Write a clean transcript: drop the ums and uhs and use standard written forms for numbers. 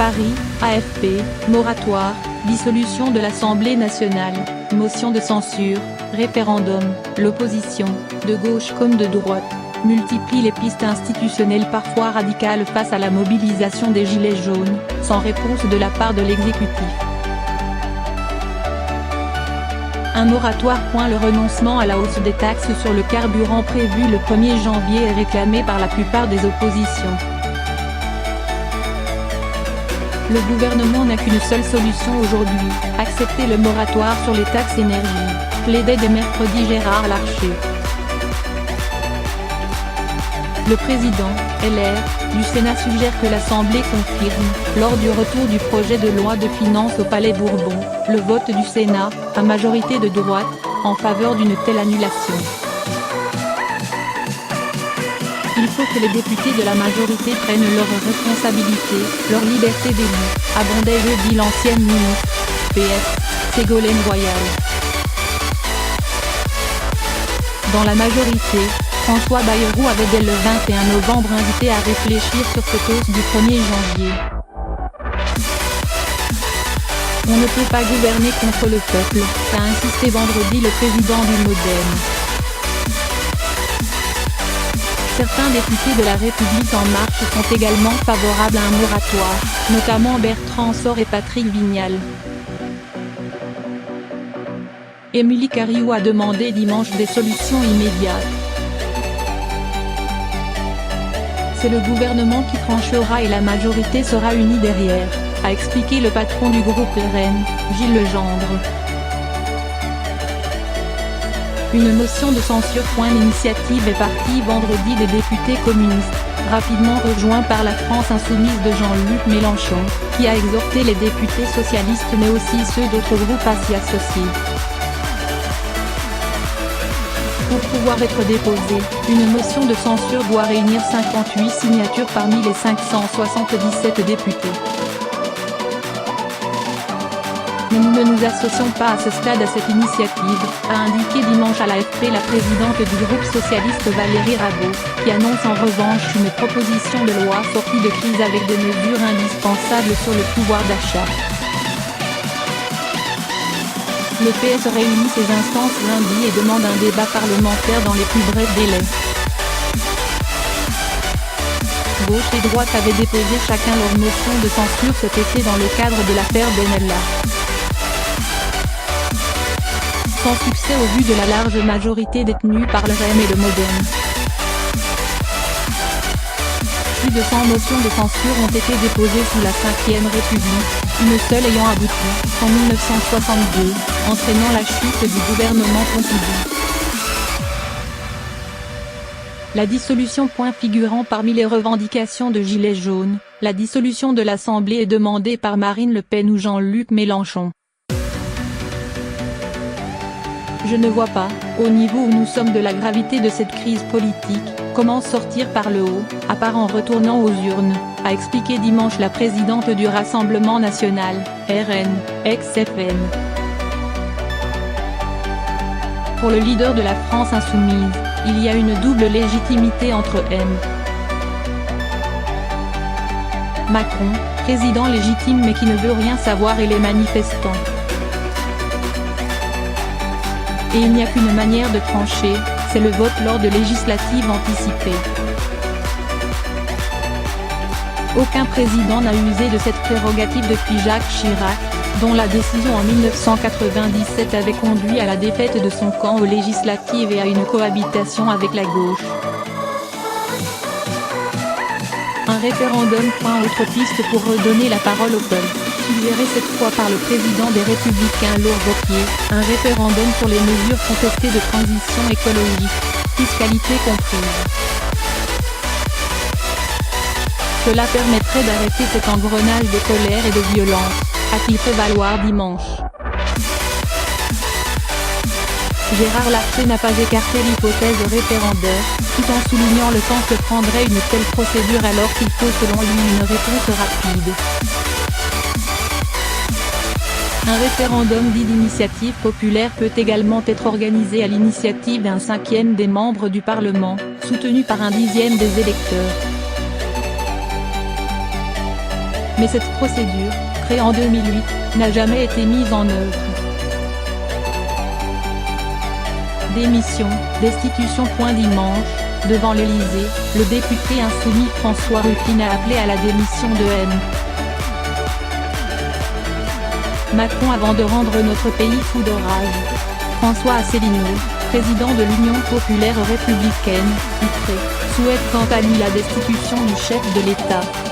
Paris, AFP, moratoire, dissolution de l'Assemblée nationale, motion de censure, référendum. L'opposition, de gauche comme de droite, multiplie les pistes institutionnelles parfois radicales face à la mobilisation des Gilets jaunes, sans réponse de la part de l'exécutif. Un moratoire. Le renoncement à la hausse des taxes sur le carburant prévu le 1er janvier est réclamé par la plupart des oppositions. Le gouvernement n'a qu'une seule solution aujourd'hui, accepter le moratoire sur les taxes énergie, plaidait dès mercredi Gérard Larcher. Le président, LR, du Sénat suggère que l'Assemblée confirme, lors du retour du projet de loi de finances au Palais Bourbon, le vote du Sénat, à majorité de droite, en faveur d'une telle annulation. Il faut que les députés de la majorité prennent leurs responsabilités, leur liberté d'élu, abondait jeudi l'ancienne ministre. PS, Ségolène Royal. Dans la majorité, François Bayrou avait dès le 21 novembre invité à réfléchir sur cette hausse du 1er janvier. On ne peut pas gouverner contre le peuple, a insisté vendredi le président du MoDem. Certains députés de La République En Marche sont également favorables à un moratoire, notamment Bertrand Sort et Patrick Vignal. Émilie Cariou a demandé dimanche des solutions immédiates. C'est le gouvernement qui tranchera et la majorité sera unie derrière, a expliqué le patron du groupe RN, Gilles Legendre. Une motion de censure. L'initiative est partie vendredi des députés communistes, rapidement rejoint par la France insoumise de Jean-Luc Mélenchon, qui a exhorté les députés socialistes mais aussi ceux d'autres groupes à s'y associer. Pour pouvoir être déposée, une motion de censure doit réunir 58 signatures parmi les 577 députés. Mais nous ne nous associons pas à ce stade à cette initiative, a indiqué dimanche à l'AFP la présidente du groupe socialiste Valérie Rabault, qui annonce en revanche une proposition de loi sortie de crise avec des mesures indispensables sur le pouvoir d'achat. Le PS réunit ses instances lundi et demande un débat parlementaire dans les plus brefs délais. Gauche et droite avaient déposé chacun leur motion de censure cet été dans le cadre de l'affaire Benalla. Sans succès au vu de la large majorité détenue par le REM et le MoDem. Plus de 100 motions de censure ont été déposées sous la Ve République, une seule ayant abouti, en 1962, entraînant la chute du gouvernement Pompidou. La dissolution. Figurant parmi les revendications de Gilets jaunes, la dissolution de l'Assemblée est demandée par Marine Le Pen ou Jean-Luc Mélenchon. Je ne vois pas, au niveau où nous sommes de la gravité de cette crise politique, comment sortir par le haut, à part en retournant aux urnes, a expliqué dimanche la présidente du Rassemblement national, RN, ex-FN. Pour le leader de la France insoumise, il y a une double légitimité entre M. Macron, président légitime mais qui ne veut rien savoir, et les manifestants. Et il n'y a qu'une manière de trancher, c'est le vote lors de législatives anticipées. Aucun président n'a usé de cette prérogative depuis Jacques Chirac, dont la décision en 1997 avait conduit à la défaite de son camp aux législatives et à une cohabitation avec la gauche. Un référendum. Autre piste pour redonner la parole au peuple, suggéré cette fois par le président des Républicains Laurent Wauquiez, un référendum sur les mesures contestées de transition écologique, fiscalité comprise. Cela permettrait d'arrêter cet engrenage de colère et de violence, a-t-il fait valoir dimanche. Gérard Larcher n'a pas écarté l'hypothèse référendaire, tout en soulignant le temps que prendrait une telle procédure alors qu'il faut selon lui une réponse rapide. Un référendum dit d'initiative populaire peut également être organisé à l'initiative d'un 5e des membres du Parlement, soutenu par un 10e des électeurs. Mais cette procédure, créée en 2008, n'a jamais été mise en œuvre. Démission, destitution. Dimanche, devant l'Élysée, le député insoumis François Ruffin a appelé à la démission de M. Macron avant de rendre notre pays fou de rage. François Asselineau, président de l'Union populaire républicaine, UPRE, souhaite quant à lui la destitution du chef de l'État.